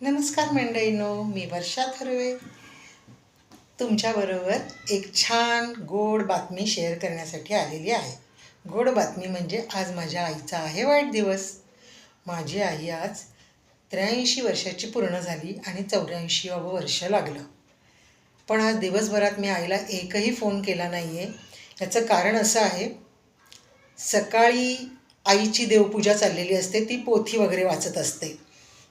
नमस्कार मंडळींनो, मी वर्षा थर्वे तुमच्याबरोबर एक छान गोड बातमी शेअर करण्यासाठी आलेली आहे. गोड बातमी म्हणजे आज माझ्या आईचा आहे वाढदिवस. माझी आई आज 83 वर्षाची पूर्ण झाली आणि 84वं वर्ष लागलं. पण आज दिवसभरात मी आईला एकही फोन केला नाही आहे. याचं कारण असं आहे, सकाळी आईची देवपूजा चाललेली असते, ती पोथी वगैरे वाचत असते.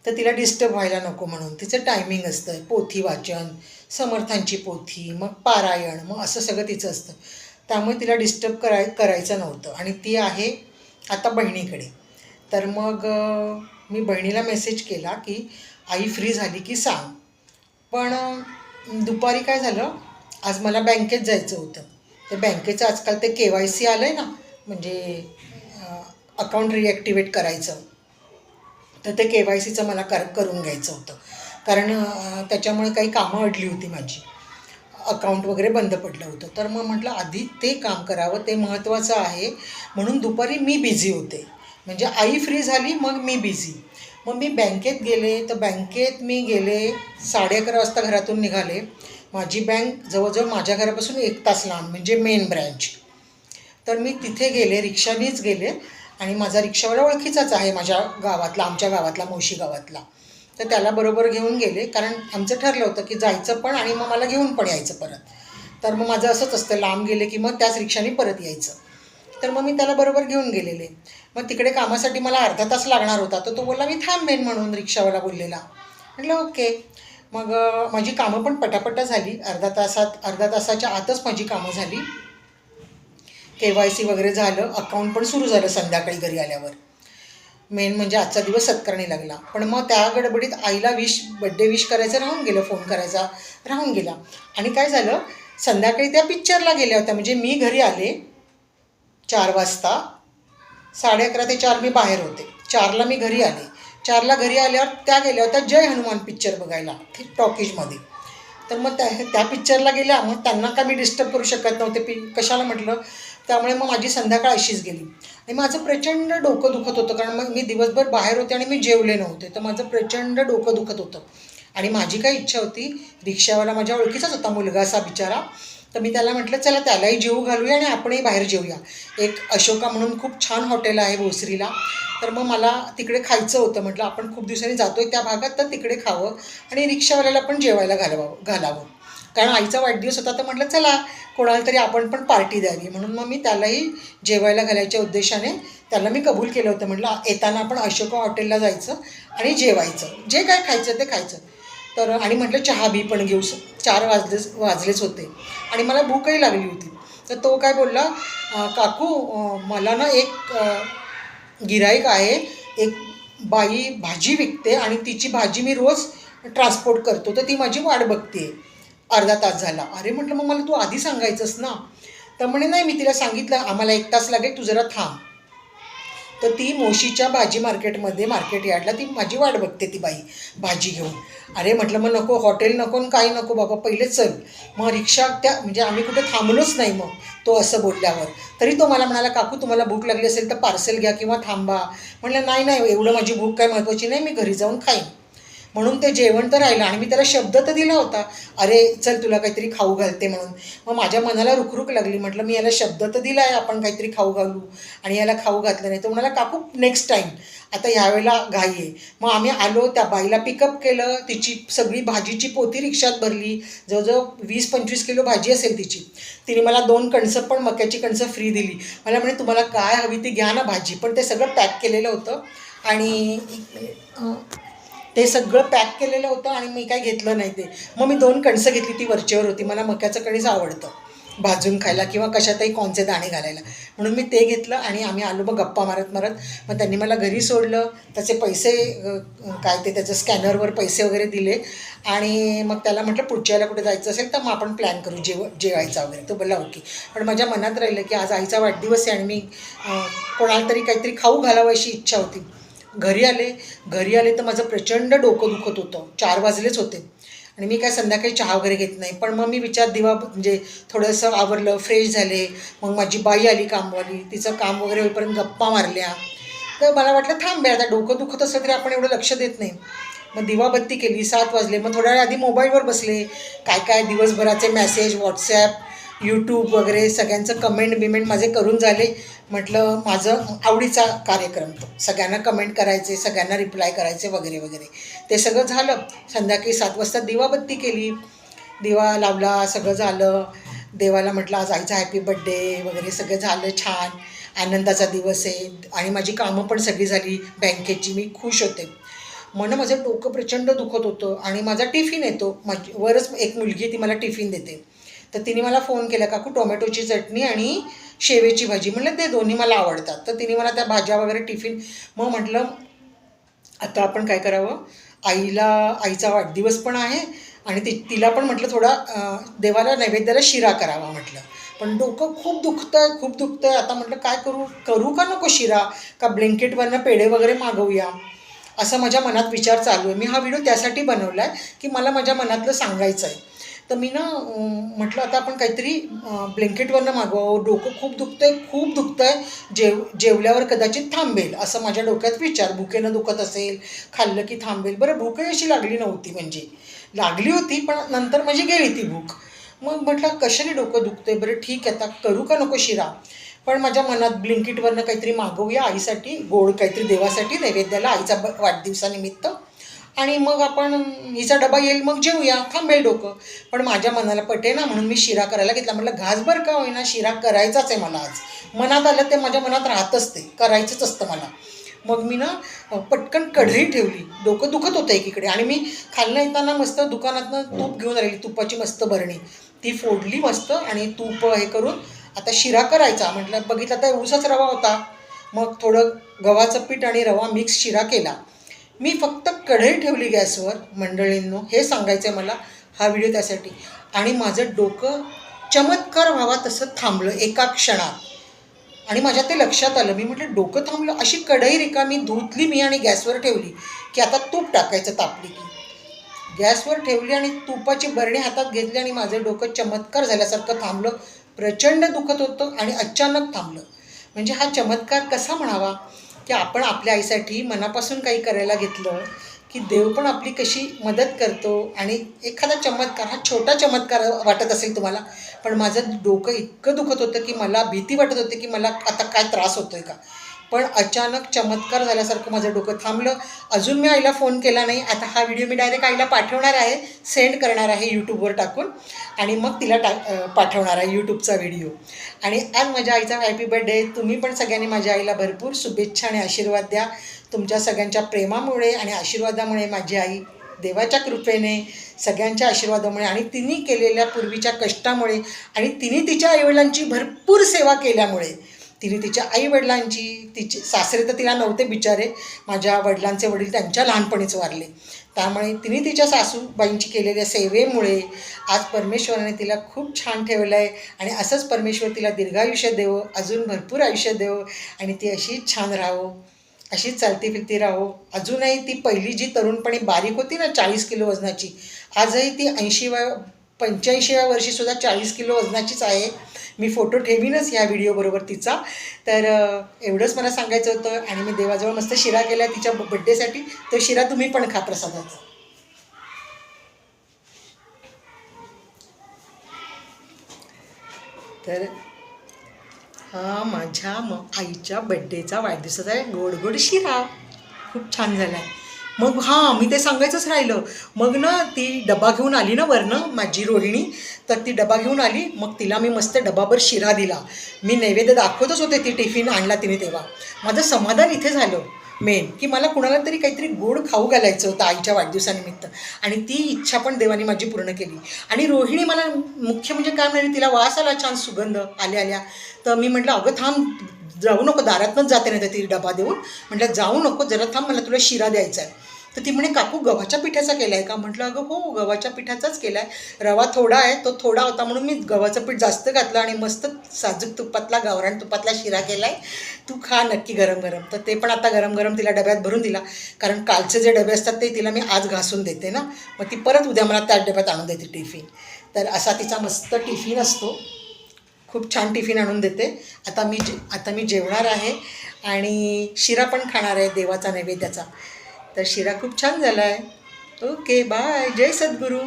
तर तिला डिस्टर्ब व्हायला नको म्हणून तिचं टायमिंग असतं, पोथी वाचन, समर्थांची पोथी, मग पारायण, मग असं सगळं तिचं असतं. त्यामुळे तिला डिस्टर्ब करायचं नव्हतं आणि ती आहे आता बहिणीकडे. तर मग मी बहिणीला मेसेज केला की आई फ्री झाली की सांग. पण दुपारी काय झालं, आज मला बँकेत जायचं होतं. ते बँकेचं आजकाल ते KYC आलं आहे ना, म्हणजे अकाउंट रिॲक्टिवेट करायचं. तर ते KYCचं मला करून घ्यायचं होतं, कारण त्याच्यामुळे काही कामं अडली होती माझी, अकाउंट वगैरे बंद पडलं होतं. तर मग म्हटलं आधी ते काम करावं, ते महत्त्वाचं आहे. म्हणून दुपारी मी बिझी होते, म्हणजे आई फ्री झाली मग मी बिझी. मग मी बँकेत गेले. तर बँकेत मी गेले 11:30 वाजता घरातून निघाले. माझी बँक जवळजवळ माझ्या घरापासून 1 तास लांब, म्हणजे मेन ब्रँच. तर मी तिथे गेले, रिक्षानीच गेले आणि माझा रिक्षावाला ओळखीचाच आहे माझ्या गावातला, आमच्या गावातला, मोशी गावातला. तर त्याला बरोबर घेऊन गेले, कारण आमचं ठरलं होतं की जायचं पण आणि मग मला घेऊन पण यायचं परत. तर मग माझं असंच असतं, लांब गेले की मग त्याच रिक्षाने परत यायचं. तर मग मी त्याला बरोबर घेऊन गेलेले. मग तिकडे कामासाठी मला अर्धा तास लागणार होता, तर तो बोलला मी थांबेन म्हणून, रिक्षावाला बोललेला. म्हटलं ओके. मग माझी कामं पण पटापटा झाली. अर्धा तासाच्या आतच माझी कामं झाली. KYC वगैरे झालं, अकाउंट पण सुरू झालं संध्याकाळी घरी आल्यावर. मेन म्हणजे आजचा दिवस सत्कारणी लागला. पण मग त्या गडबडीत आईला बड्डे विश करायचं राहून गेलं, फोन करायचा राहून गेला. आणि काय झालं, संध्याकाळी त्या पिक्चरला गेल्या होत्या, म्हणजे मी घरी आले 4 वाजता. 11:30 ते 4 मी बाहेर होते. 4ला मी घरी आले. 4ला घरी आल्यावर त्या गेल्या होत्या जय हनुमान पिक्चर बघायला टॉकीजमध्ये. तर मग त्या पिक्चरला गेल्या. मग त्यांना का मी डिस्टर्ब करू शकत नव्हते, कशाला म्हटलं. त्यामुळे मग माझी संध्याकाळ अशीच गेली. आणि माझं प्रचंड डोकं दुखत होतं, कारण मग मी दिवसभर बाहेर होते आणि मी जेवले नव्हते. तर माझं प्रचंड डोकं दुखत होतं. आणि माझी काय इच्छा होती, रिक्षावाला माझ्या ओळखीचाच होता, मुलगा असा बिचारा. तर मी त्याला म्हटलं चला त्यालाही जेवू घालूया आणि आपणही बाहेर जेवूया. एक अशोका म्हणून खूप छान हॉटेल आहे भोसरीला. तर मग मला तिकडे खायचं होतं. म्हटलं आपण खूप दिवसांनी जातोय त्या भागात, तर तिकडे खावं आणि रिक्षावाल्याला पण जेवायला घालावं. कारण आईचा वाढदिवस होता, तर म्हटलं चला कोणाला तरी आपण पण पार्टी द्यावी. म्हणून मग मी त्यालाही जेवायला घालायच्या उद्देशाने त्याला मी कबूल केलं होतं. म्हटलं येताना आपण अशोका हॉटेलला जायचं आणि जेवायचं, जे काय खायचं ते खायचं. तर आणि म्हटलं चहा बी पण घेऊ. 4 वाजलेच होते आणि मला भूकही लागली होती. तर तो काय बोलला, काकू मला ना एक गिऱ्हाईक आहे, एक बाई भाजी विकते आणि तिची भाजी मी रोज ट्रान्सपोर्ट करतो, तर ती माझी वाट बघते. अर्धा तास झाला. अरे म्हटलं मग मला तू आधी सांगायचंस ना. तर म्हणे नाही, मी तिला सांगितलं आम्हाला 1 तास लागेल, तू जरा थांब. तर ती मोशीच्या भाजी मार्केट यार्डला ती माझी वाट बघते, ती बाई भाजी घेऊन. अरे म्हटलं मग नको, हॉटेल नको काही नको बाबा, पहिलेच चल. मग रिक्षा म्हणजे आम्ही कुठे थांबलोच नाही. मग तो असं बोलल्यावर तरी तो मला म्हणाला, काकू तुम्हाला भूक लागली असेल तर पार्सल घ्या किंवा थांबा. म्हटलं नाही एवढं माझी भूक काय महत्त्वाची नाही, मी घरी जाऊन खाईन. म्हणून ते जेवण तर राहिलं आणि मी त्याला शब्द तर दिला होता, अरे चल तुला काहीतरी खाऊ घालते म्हणून. मग माझ्या मनाला रुखरुख लागली. म्हटलं मी याला शब्द तर दिला आहे आपण काहीतरी खाऊ घालू, आणि याला खाऊ घातलं नाही. तो म्हणाला काकू नेक्स्ट टाईम, आता ह्यावेळेला घाई आहे. मग आम्ही आलो, त्या बाईला पिकअप केलं, तिची सगळी भाजीची पोती रिक्षात भरली. जवळजवळ 20-25 किलो भाजी असेल तिची. तिने मला 2 कणसं पण, मक्याची कणसं फ्री दिली. मला म्हणे तुम्हाला काय हवी ती घ्या ना भाजी. पण ते सगळं पॅक केलेलं होतं आणि ते सगळं पॅक केलेलं होतं आणि मी काय घेतलं नाही ते. मग मी 2 कणसं घेतली, ती वरचेवर होती. मला मक्याचं कणीस आवडतं भाजून खायला किंवा कशातही कॉनचे दाणे घालायला, म्हणून मी ते घेतलं आणि आम्ही आलो मग गप्पा मारत. मग त्यांनी मला घरी सोडलं. त्याचे पैसे काय ते त्याचं स्कॅनरवर पैसे वगैरे दिले आणि मग त्याला म्हटलं पुढच्या वेळेला कुठे जायचं असेल तर मग आपण प्लॅन करू जेवायचा वगैरे. तो बोलला ओके. पण माझ्या मनात राहिलं की आज आईचा वाढदिवस आहे आणि मी कोणाला तरी काहीतरी खाऊ घालावं अशी इच्छा होती. घरी आले तर माझं प्रचंड डोकं दुखत होतं. 4 वाजलेच होते आणि मी काय संध्याकाळी चहा वगैरे घेत नाही. पण मग मी म्हणजे थोडंसं आवरलं, फ्रेश झाले. मग माझी बाई आली कामवाली, तिचं काम वगैरे होईपर्यंत गप्पा मारल्या. तर मला वाटलं थांब आता डोकं दुखत असलं तरी आपण एवढं लक्ष देत नाही. मग दिवाबत्ती केली, 7 वाजले. मग थोड्या वेळ आधी मोबाईलवर बसले, काय काय दिवसभराचे मेसेज, व्हॉट्सॲप, यूट्यूब वगैरे सगळ्यांचं कमेंट बिमेंट माझे करून झाले. म्हटलं माझं आवडीचा कार्यक्रम तो, सगळ्यांना कमेंट करायचे, सगळ्यांना रिप्लाय करायचे वगैरे वगैरे. ते सगळं झालं. संध्याकाळी 7 वाजता दिवाबत्ती केली, दिवा लावला, सगळं झालं. देवाला म्हटलं आज आईचा हॅपी बड्डे वगैरे सगळं झालं. छान आनंदाचा दिवस आहे आणि माझी कामं पण सगळी झाली बँकेची. मी खुश होते. म्हणून माझं डोकं प्रचंड दुखत होतं आणि माझा टिफिन येतो. माझी वरच एक मुलगी आहे, ती मला टिफिन देते. तर तिने मला फोन केला, काकू टोमॅटोची चटणी आणि शेवेची भाजी. म्हटलं ते दोन्ही मला आवडतात. तर तिने मला त्या भाज्या वगैरे टिफिन. मग म्हटलं आता आपण काय करावं, आईचा वाढदिवस पण आहे आणि तिला पण म्हटलं थोडा देवाला नैवेद्याला शिरा करावा म्हटलं. पण डोकं खूप दुखतं आहे. आता म्हटलं काय करू का नको शिरा, का ब्लँकेटवरनं पेढे वगैरे मागवूया, असं माझ्या मनात विचार चालू आहे. मी हा व्हिडिओ त्यासाठी बनवला आहे की मला माझ्या मनातलं सांगायचं आहे. तर मी म्हटलं आता आपण काहीतरी ब्लँकेटवरनं मागवावं. डोकं खूप दुखतं आहे. जेवल्यावर कदाचित थांबेल असं माझ्या डोक्यात विचार. भुकेनं दुखत असेल, खाल्लं की थांबेल. बरं भूकही अशी लागली नव्हती, म्हणजे लागली होती पण नंतर माझी गेली ती भूक. मग म्हटलं कशाने डोकं दुखते, बरं ठीक आहे आता करू का नको शिरा. पण माझ्या मनात ब्लिंकिटवरनं काहीतरी मागवूया आईसाठी, गोड काहीतरी देवासाठी नैवेद्याला, आईचा वाढदिवसानिमित्त. आणि मग आपण हिचा डबा येईल मग जेवूया, थांबेल डोकं. पण माझ्या मनाला पटेना म्हणून मी शिरा करायला घेतला. म्हटलं घासभर का होईना शिरा करायचाच आहे मला आज. मनात आलं ते माझ्या मनात राहतच, ते करायचंच असतं मला. मग मी पटकन कढई ठेवली. डोकं दुखत होतं एकीकडे आणि मी खालनं येताना मस्त दुकानातनं तूप घेऊन राहिली, तुपाची मस्त भरणी. ती फोडली मस्त आणि तूप हे करून आता शिरा करायचा. म्हटलं बघितलं आता एवढाच रवा होता. मग थोडं गव्हाचं पीठ आणि रवा मिक्स शिरा केला. मी फक्त कढई ठेवली गॅसवर. मंडळींनो हे सांगायचं आहे मला, हा व्हिडिओ त्यासाठी. आणि माझं डोकं चमत्कार व्हावा तसं थांबलं एका क्षणात. आणि माझ्या ते लक्षात आलं. मी म्हटलं डोकं थांबलं. अशी कढई रिकामी धुतली मी आणि गॅसवर ठेवली की आता तूप टाकायचं तापली की. गॅसवर ठेवली आणि तुपाची बरणी हातात घेतली आणि माझं डोकं चमत्कार झाल्यासारखं थांबलं. प्रचंड दुखत होतं आणि अचानक थांबलं. म्हणजे हा चमत्कार कसा म्हणावा की आपण आपल्या आईसाठी मनापासून काही करायला घेतलं की देव पण आपली कशी मदत करतो. आणि एखादा चमत्कार, हा छोटा चमत्कार वाटत असेल तुम्हाला, पण माझं डोकं इतकं दुखत होतं की मला भीती वाटत होती की मला आता काय त्रास होतो आहे का. पण अचानक चमत्कार झाल्यासारखं माझं डोकं थांबलं. अजून मी आईला फोन केला नाही. आता हा व्हिडिओ मी डायरेक्ट आईला पाठवणार आहे, सेंड करणार आहे यूट्यूबवर टाकून आणि मग तिला पाठवणार आहे यूट्यूबचा व्हिडिओ. आणि आज माझ्या आईचा हॅपी बर्थडे. तुम्ही पण सगळ्यांनी माझ्या आईला भरपूर शुभेच्छा आणि आशीर्वाद द्या. तुमच्या सगळ्यांच्या प्रेमामुळे आणि आशीर्वादामुळे माझी आई देवाच्या कृपेने, सगळ्यांच्या आशीर्वादामुळे आणि तिने केलेल्या पूर्वीच्या कष्टामुळे आणि तिने तिच्या आईवडिलांची भरपूर सेवा केल्यामुळे, तिने तिच्या आईवडिलांची, तिचे सासरे तर तिला नव्हते बिचारे, माझ्या वडिलांचे वडील त्यांच्या लहानपणीच वारले, त्यामुळे तिने तिच्या सासूबाईंची केलेल्या सेवेमुळे आज परमेश्वराने तिला खूप छान ठेवलं आहे. आणि असंच परमेश्वर तिला दीर्घायुष्य देवो, अजून भरपूर आयुष्य देवो आणि ती अशीच छान राहो, अशीच चालती फिरती राहो. अजूनही ती पहिली जी तरुणपणी बारीक होती ना 40 किलो वजनाची, आजही ती 85व्या वर्षीसुद्धा 40 किलो वजनाचीच आहे. मी फोटो ठेवीनच ह्या व्हिडिओबरोबर तिचा. तर एवढंच मला सांगायचं होतं. आणि मी देवाजवळ मस्त शिरा केला तिच्या बड्डेसाठी. तो शिरा तुम्ही पण खा प्रसादाचा. तर हा माझ्या आईच्या बड्डेचा वाढदिवसाचा आहे गोड गोड शिरा. खूप छान झाला आहे. मग हां, मी ते सांगायचंच राहिलं. मग ती डबा घेऊन आली वरनं माझी रोहिणी. तर ती डबा घेऊन आली. मग तिला मी मस्त डबाभर शिरा दिला. मी नैवेद्य दाखवतच होते, ती टिफिन आणला तिने तेव्हा. माझं समाधान इथे झालं मेन, की मला कुणाला तरी काहीतरी गोड खाऊ घालायचं होतं आईच्या वाढदिवसानिमित्त. आणि ती इच्छा पण देवाने माझी पूर्ण केली. आणि रोहिणी मला मुख्य म्हणजे काय म्हणाली, तिला वास आला छान, सुगंध आल्या. तर मी म्हटलं अगं थांब, जाऊ नको, दारातनंच जाते नाही तर ती डबा देऊन. म्हटलं जाऊ नको, जरा थांब, मला तुला शिरा द्यायचा आहे. तर ती म्हणे काकू गव्हाच्या पिठाचा केला आहे का. म्हटलं अगं हो, गव्हाच्या पिठाचाच केला आहे. रवा थोडा आहे, तो थोडा होता म्हणून मी गव्हाचं पीठ जास्त घातलं आणि मस्त साजूक तुपातला, गावरान तुपातला शिरा केला आहे. तू खा नक्की गरम गरम. तर ते पण आता गरम गरम तिला डब्यात भरून दिला, कारण कालचे जे डबे असतात ते तिला मी आज घासून देते ना, मग ती परत उद्या मला त्याच डब्यात आणून देते टिफिन. तर असा तिचा मस्त टिफिन असतो. खूप छान टिफिन आणून देते. आता मी जेवणार आहे आणि शिरा पण खाणार आहे देवाचा नैवेद्याचा. तर शिरा खूप छान झाला आहे. Okay bye. जय सद्गुरू.